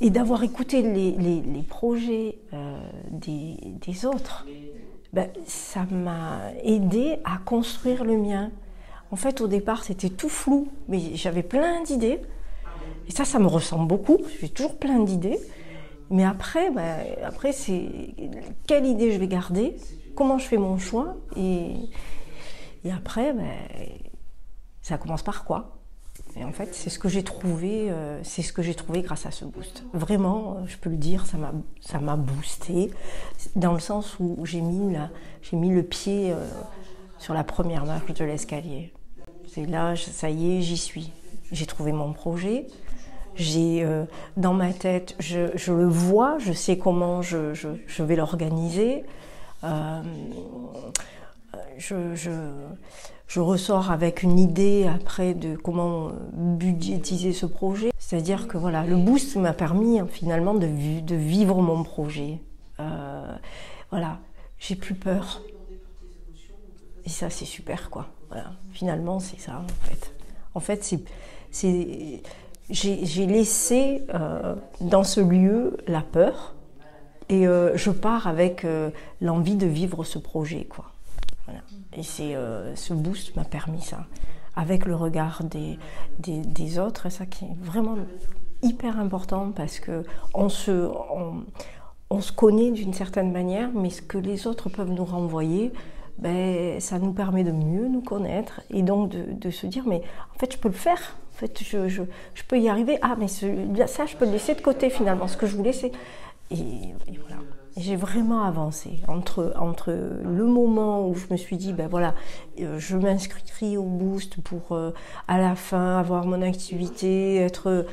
Et d'avoir écouté les projets des autres, ben, ça m'a aidé à construire le mien. En fait, au départ, c'était tout flou, mais j'avais plein d'idées. Et ça me ressemble beaucoup, j'ai toujours plein d'idées. Mais après, c'est quelle idée je vais garder, comment je fais mon choix, et après, ça commence par quoi? Et en fait, c'est ce que j'ai trouvé grâce à ce boost. Vraiment, je peux le dire, ça m'a boosté, dans le sens où j'ai mis le pied sur la première marche de l'escalier. C'est là, ça y est, j'y suis. J'ai trouvé mon projet. Dans ma tête, je le vois, je sais comment je vais l'organiser. Je ressors avec une idée après de comment budgétiser ce projet. C'est-à-dire que voilà, le boost m'a permis finalement de vivre mon projet. Voilà, j'ai plus peur. Et ça, c'est super, quoi. Voilà. Finalement, c'est ça, en fait. En fait, j'ai laissé dans ce lieu la peur et je pars avec l'envie de vivre ce projet, quoi. Voilà. Et ce boost m'a permis ça, avec le regard des autres, et ça qui est vraiment hyper important parce que on se connaît d'une certaine manière, mais ce que les autres peuvent nous renvoyer, ben, ça nous permet de mieux nous connaître et donc de se dire mais en fait je peux le faire, en fait je peux y arriver, ah mais ça je peux le laisser de côté finalement, ce que je voulais c'est... Et voilà. J'ai vraiment avancé entre le moment où je me suis dit ben voilà, je m'inscris au boost pour à la fin avoir mon activité, être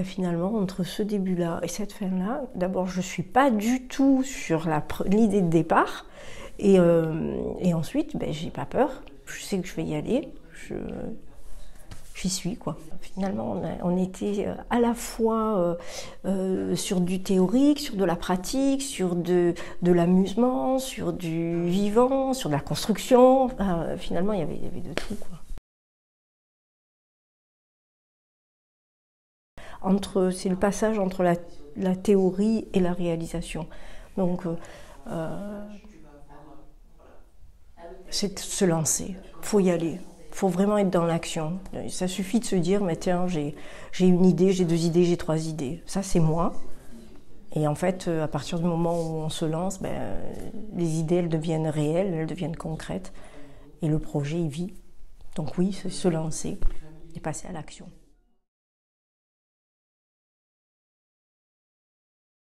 finalement entre ce début-là et cette fin-là, d'abord je suis pas du tout sur l'idée de départ et ensuite j'ai pas peur, je sais que je vais y aller, j'y suis, quoi. Finalement, on était à la fois sur du théorique, sur de la pratique, sur de l'amusement, sur du vivant, sur de la construction. Finalement, il y avait de tout, quoi. C'est le passage entre la théorie et la réalisation. Donc, c'est de se lancer, il faut y aller. Il faut vraiment être dans l'action. Ça suffit de se dire, mais tiens, j'ai une idée, j'ai 2 idées, j'ai 3 idées. Ça, c'est moi. Et en fait, à partir du moment où on se lance, les idées, elles deviennent réelles, elles deviennent concrètes. Et le projet, il vit. Donc oui, c'est se lancer et passer à l'action.